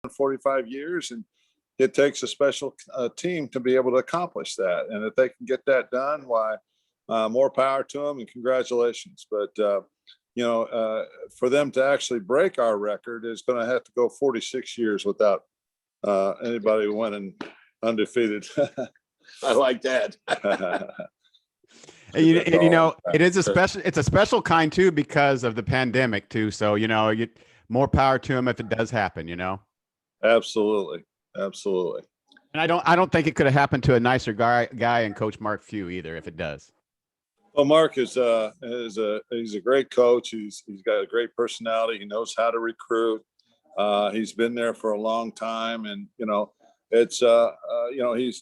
45 years, and it takes a special team to be able to accomplish that. And if they can get that done, why, more power to them and congratulations. But, for them to actually break our record is going to have to go 46 years without anybody winning undefeated. I like that. And it is it's a special kind too, because of the pandemic too. So, more power to them if it does happen, Absolutely. And I don't think it could have happened to a nicer guy and Coach Mark Few either, if it does. Well, Mark he's a great coach. He's got a great personality. He knows how to recruit. He's been there for a long time, and it's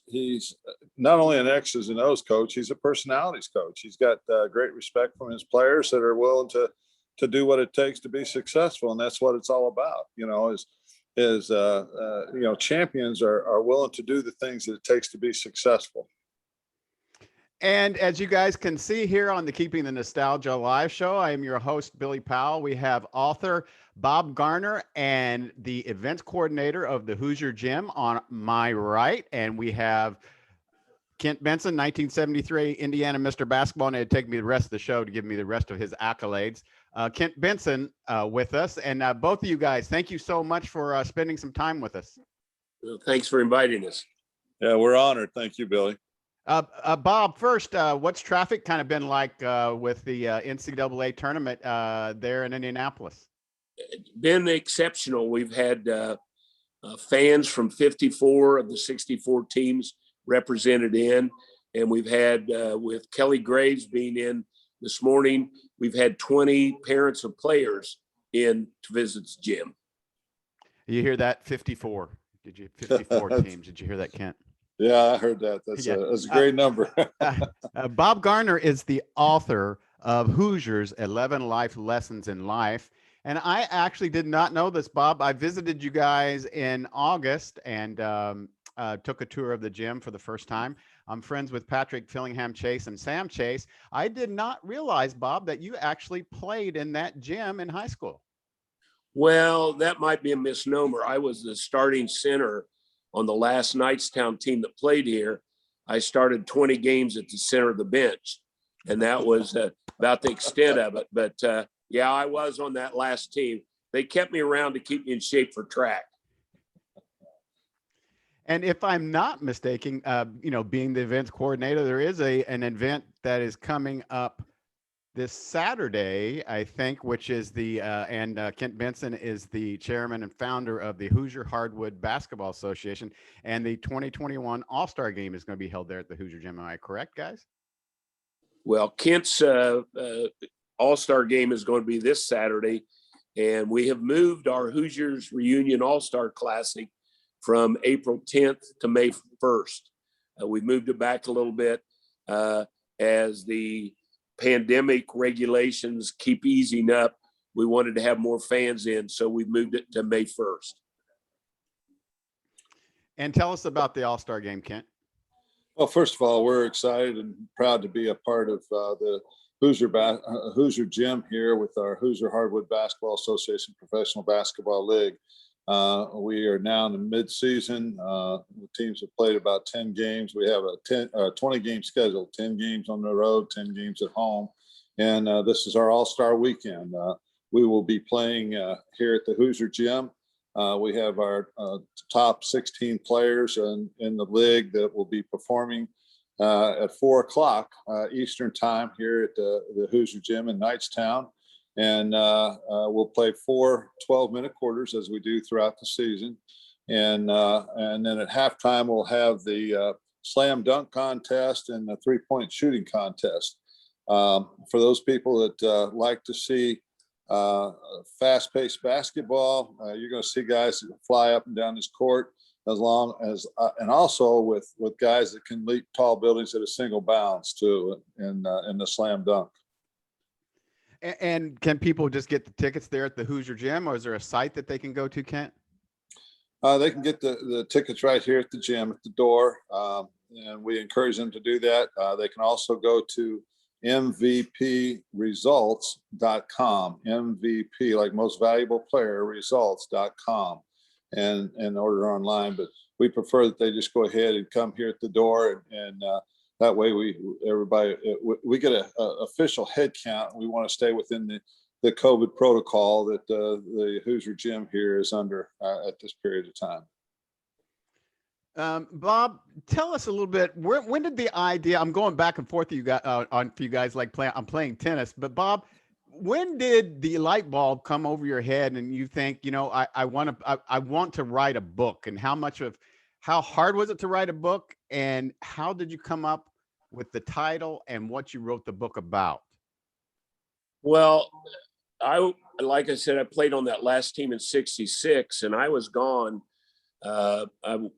he's not only an X's and O's coach, he's a personalities coach. He's got great respect from his players that are willing to do what it takes to be successful, and that's what it's all about. Champions are willing to do the things that it takes to be successful. And as you guys can see here on the Keeping the Nostalgia live show, I am your host, Billy Powell. We have author Bob Garner and the events coordinator of the Hoosier Gym on my right. And we have Kent Benson, 1973 Indiana Mr. Basketball, and it'd take me the rest of the show to give me the rest of his accolades. Kent Benson with us. And both of you guys, thank you so much for spending some time with us. Well, thanks for inviting us. Yeah, we're honored. Thank you, Billy. Bob, first, what's traffic kind of been like with the NCAA tournament there in Indianapolis? It's been exceptional. We've had fans from 54 of the 64 teams represented in, and we've had, with Kelly Graves being in this morning, we've had 20 parents of players in to visit the gym. You hear that? 54. 54 teams. Did you hear that, Kent? Yeah, I heard that. That's a great number. Bob Garner is the author of Hoosiers 11 Life Lessons in Life. And I actually did not know this, Bob. I visited you guys in August and took a tour of the gym for the first time. I'm friends with Patrick Fillingham Chase and Sam Chase. I did not realize, Bob, that you actually played in that gym in high school. Well, that might be a misnomer. I was the starting center on the last Knightstown team that played here. I started 20 games at the center of the bench, and that was about the extent of it. But yeah, I was on that last team. They kept me around to keep me in shape for track. And if I'm not mistaken, being the events coordinator, there is an event that is coming up this Saturday, I think, which is and Kent Benson is the chairman and founder of the Hoosier Hardwood Basketball Association, and the 2021 All-Star Game is going to be held there at the Hoosier Gym. Am I correct, guys? Well, Kent's All-Star Game is going to be this Saturday, and we have moved our Hoosiers Reunion All-Star Classic from April 10th to May 1st. We've moved it back a little bit as the pandemic regulations keep easing up. We wanted to have more fans in, so we moved it to May 1st. And tell us about the All-Star Game, Kent. Well, first of all, we're excited and proud to be a part of the Hoosier Gym here with our Hoosier Hardwood Basketball Association Professional Basketball League. We are now in the mid-season. The teams have played about 10 games. We have a 20-game schedule, 10 games on the road, 10 games at home. And this is our all-star weekend. We will be playing here at the Hoosier Gym. We have our top 16 players in the league that will be performing at 4 o'clock Eastern time here at the Hoosier Gym in Knightstown. And we'll play 4 12-minute quarters as we do throughout the season. And then at halftime, we'll have the slam dunk contest and the three-point shooting contest. For those people that like to see fast-paced basketball, you're going to see guys that fly up and down this court, as long as and also with guys that can leap tall buildings at a single bounce too in the slam dunk. And can people just get the tickets there at the Hoosier Gym, or is there a site that they can go to, Kent? They can get the tickets right here at the gym at the door, and we encourage them to do that. They can also go to mvpresults.com, MVP, like most valuable player, results.com. and order online. But we prefer that they just go ahead and come here at the door, and that way we get a official head count. We want to stay within the COVID protocol that the Hoosier Gym here is under at this period of time. Bob, tell us a little bit. When did the idea? I'm going back and forth. You got on for you guys like I'm playing tennis, but Bob, when did the light bulb come over your head and you think, I want to write a book? And how hard was it to write a book? And how did you come up with the title and what you wrote the book about? Well, like I said, I played on that last team in '66, and I was gone. I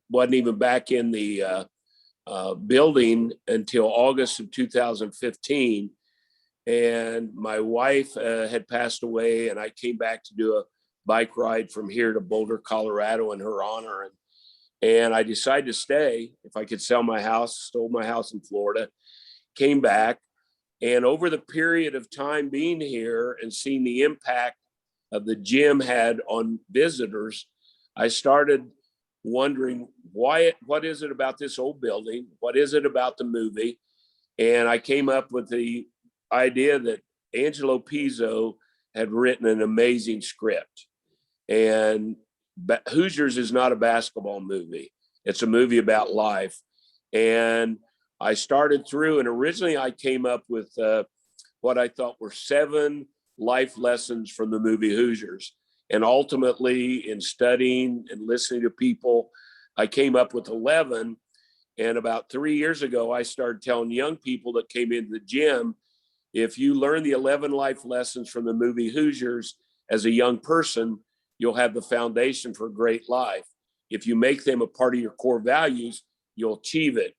wasn't even back in the building until August of 2015. And my wife had passed away, and I came back to do a bike ride from here to Boulder, Colorado in her honor. And I decided to stay if I could sell my house, sold my house in Florida, came back. And over the period of time being here and seeing the impact of the gym had on visitors, I started wondering what is it about this old building? What is it about the movie? And I came up with the idea that Angelo Pizzo had written an amazing script. And Hoosiers is not a basketball movie. It's a movie about life. And I started through, and originally I came up with what I thought were 7 life lessons from the movie Hoosiers. And ultimately, in studying and listening to people, I came up with 11. And about 3 years ago, I started telling young people that came into the gym, if you learn the 11 life lessons from the movie Hoosiers as a young person, you'll have the foundation for a great life. If you make them a part of your core values, you'll achieve it.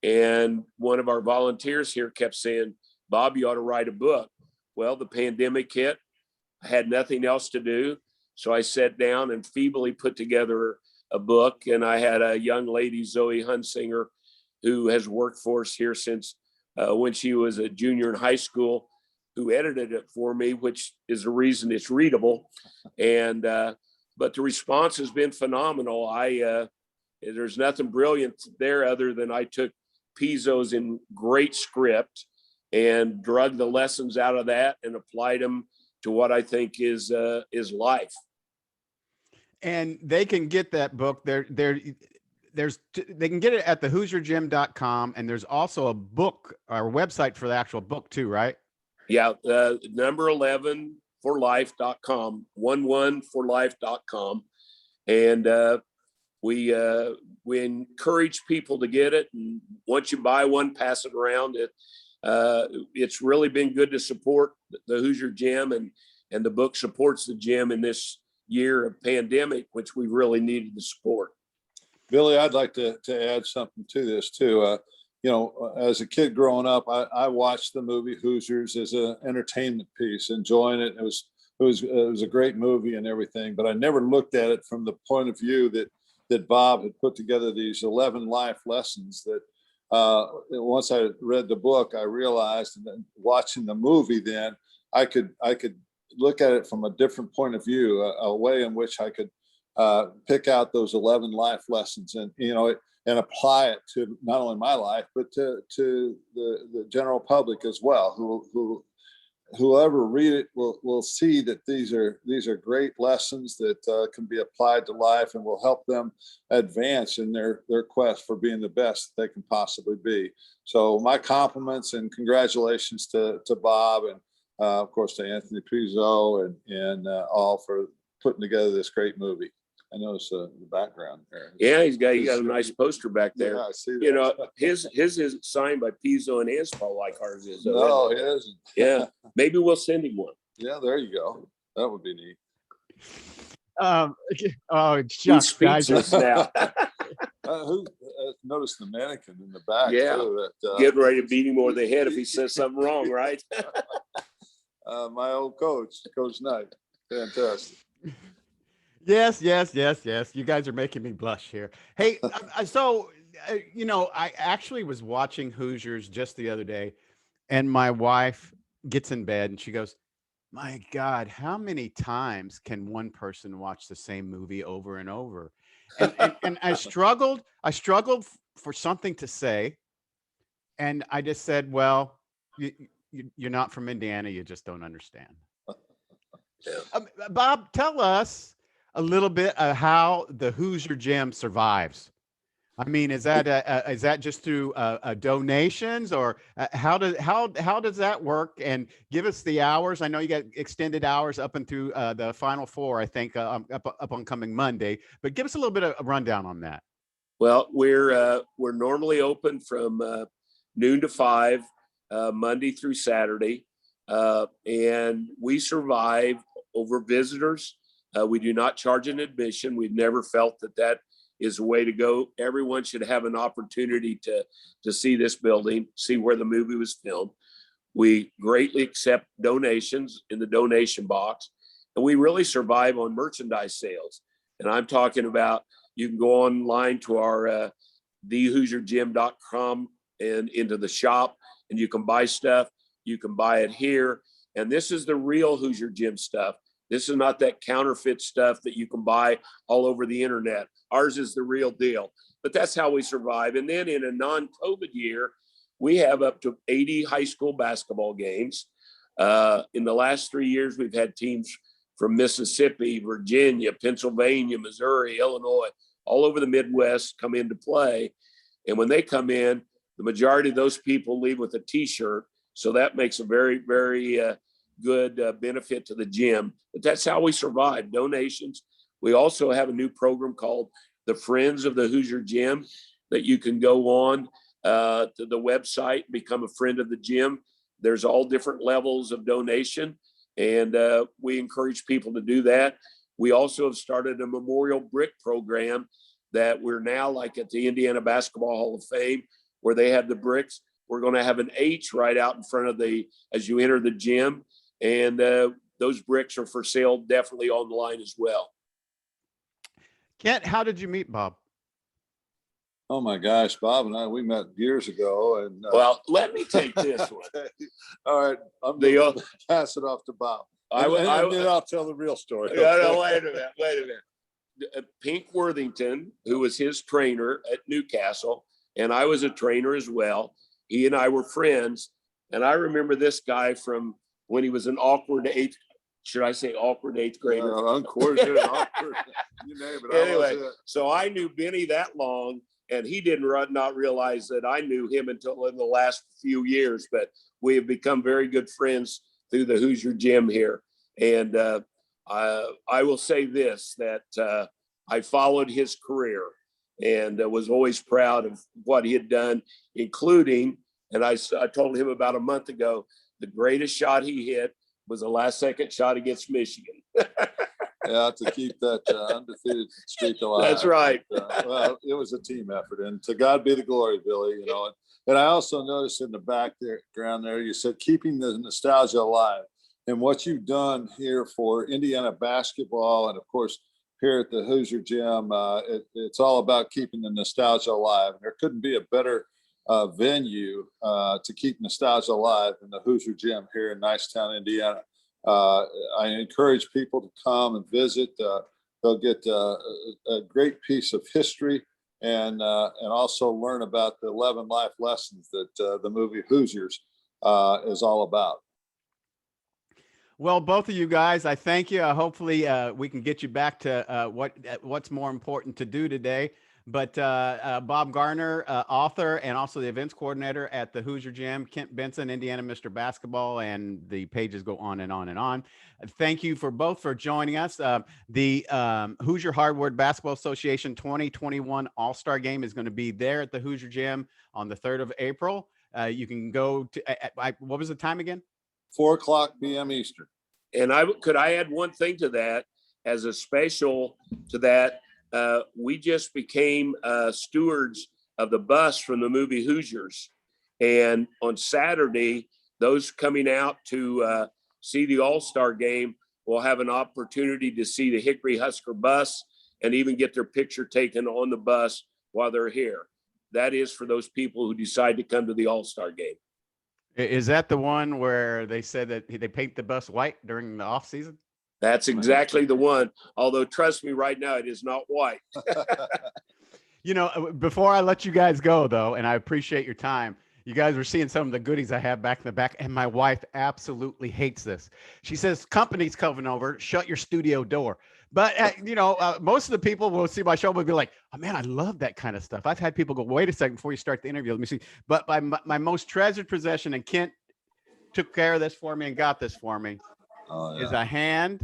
And one of our volunteers here kept saying, Bob, you ought to write a book. Well, the pandemic hit. I had nothing else to do. So I sat down and feebly put together a book. And I had a young lady, Zoe Hunsinger, who has worked for us here since when she was a junior in high school, who edited it for me, which is the reason it's readable. And but the response has been phenomenal. There's nothing brilliant there other than I took Pizzo's in great script and drug the lessons out of that and applied them to what I think is life. And they can get that book. They can get it at the HoosierGym.com, and there's also a book or website for the actual book too, right? Yeah, number 11 for life.com, 11forlife.com. And we encourage people to get it. And once you buy one, pass it around. It's really been good to support the Hoosier Gym, and the book supports the gym in this year of pandemic, which we really needed to support. Billy, I'd like to add something to this too. As a kid growing up, I watched the movie Hoosiers as an entertainment piece, enjoying it. It was a great movie and everything, but I never looked at it from the point of view that Bob had put together these 11 life lessons that once I read the book, I realized, and then watching the movie, then I could look at it from a different point of view, a way in which I could pick out those 11 life lessons and and apply it to not only my life but to the general public as well. Whoever read it will see that these are great lessons that can be applied to life and will help them advance in their quest for being the best they can possibly be. So my compliments and congratulations to Bob and of course to Anthony Pizzo and all for putting together this great movie. I noticed the background there. Yeah, he's got a nice poster back there. Yeah, I see that. His isn't signed by Pizzo and Anspal like ours is. No, it isn't. Yeah, maybe we'll send him one. Yeah, there you go. That would be neat. Oh, He's guys. speechless now. Notice the mannequin in the back. Yeah, too, getting ready to beat him over the head if he says something wrong, right? My old coach, Coach Knight. Fantastic. Yes. You guys are making me blush here. Hey, I actually was watching Hoosiers just the other day, and my wife gets in bed and she goes, My God, how many times can one person watch the same movie over and over? And I struggled for something to say, and I just said, well, you're not from Indiana, you just don't understand. Yeah. Bob, tell us a little bit of how the Hoosier Gym survives. I mean, is that just through donations, or how does that work? And give us the hours. I know you got extended hours up into the Final Four, I think, up on coming Monday. But give us a little bit of a rundown on that. Well, we're normally open from noon to 5, Monday through Saturday, and we survive over visitors. We do not charge an admission. We've never felt that is a way to go. Everyone should have an opportunity to see this building, see where the movie was filmed. We greatly accept donations in the donation box, and we really survive on merchandise sales. And I'm talking about, you can go online to our thehoosiergym.com and into the shop, and you can buy stuff. You can buy it here. And this is the real Hoosier Gym stuff. This is not that counterfeit stuff that you can buy all over the internet. Ours is the real deal. But that's how we survive. And then in a non-COVID year, we have up to 80 high school basketball games. In the last 3 years, we've had teams from Mississippi, Virginia, Pennsylvania, Missouri, Illinois, all over the Midwest come into play. And when they come in, the majority of those people leave with a T-shirt. So that makes a very, very good benefit to the gym. But that's how we survive, donations. We also have a new program called the Friends of the Hoosier Gym that you can go on to the website, become a friend of the gym. There's all different levels of donation, and we encourage people to do that. We also have started a memorial brick program that we're now like at the Indiana Basketball Hall of Fame, where they have the bricks. We're going to have an H right out in front of as you enter the gym. And those bricks are for sale definitely online as well. Kent, how did you meet Bob? Oh my gosh, Bob and we met years ago. And well, let me take this one. All right, I'm going to pass it off to Bob. And then I'll tell the real story. No, wait a minute. Pink Worthington, who was his trainer at Newcastle, and I was a trainer as well. He and I were friends. And I remember this guy from when he was an awkward eighth, should I say awkward eighth grader? Uncoordinated, awkward, you name it. Anyway, so I knew Benny that long, and he didn't not realize that I knew him until in the last few years, but we have become very good friends through the Hoosier Gym here. And I will say this, that I followed his career and was always proud of what he had done, including, and I told him about a month ago, the greatest shot he hit was the last second shot against Michigan. Yeah, to keep that undefeated streak alive. That's right. Well, it was a team effort, and to God be the glory, Billy. You know, and I also noticed in the background there, you said keeping the nostalgia alive, and what you've done here for Indiana basketball, and of course here at the Hoosier Gym, it's all about keeping the nostalgia alive. There couldn't be a better venue to keep nostalgia alive than the Hoosier Gym here in Nicetown, Indiana. I encourage people to come and visit. They'll get a great piece of history and also learn about the 11 life lessons that the movie Hoosiers is all about. Well, both of you guys, I thank you. Hopefully we can get you back to what's more important to do today. But Bob Garner, author and also the events coordinator at the Hoosier Gym, Kent Benson, Indiana Mr. Basketball, and the pages go on and on and on. Thank you for both for joining us. The Hoosier Hardwood Basketball Association 2021 All-Star Game is going to be there at the Hoosier Gym on the 3rd of April. You can go to, what was the time again? 4:00 p.m. Eastern. And could I add one thing to that as a special to that? We just became stewards of the bus from the movie Hoosiers. And on Saturday, those coming out to see the All-Star Game will have an opportunity to see the Hickory Husker bus and even get their picture taken on the bus while they're here. That is for those people who decide to come to the All-Star Game. Is that the one where they said that they paint the bus white during the off season? That's exactly the one. Although, trust me, right now it is not white. Before I let you guys go, though, and I appreciate your time, you guys were seeing some of the goodies I have back in the back, and my wife absolutely hates this. She says, company's coming over, shut your studio door. But, most of the people will see my show will be like, oh, man, I love that kind of stuff. I've had people go, wait a second before you start the interview. Let me see. But my most treasured possession, and Kent took care of this for me and got this for me, is a hand,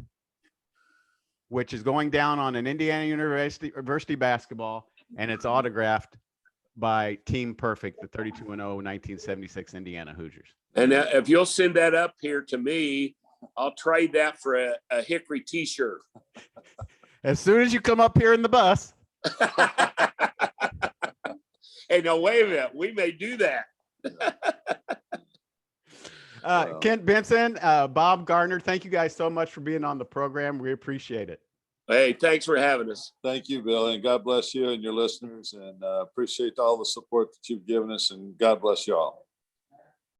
which is going down on an Indiana University basketball, and it's autographed by Team Perfect, the 32-0 1976 Indiana Hoosiers. And if you'll send that up here to me, I'll trade that for a Hickory t-shirt. As soon as you come up here in the bus. Hey, no, wait a minute. We may do that. Kent Benson, Bob Garner, thank you guys so much for being on the program. We appreciate it. Hey, thanks for having us. Thank you, Billy, and God bless you and your listeners, and appreciate all the support that you've given us, and God bless you all.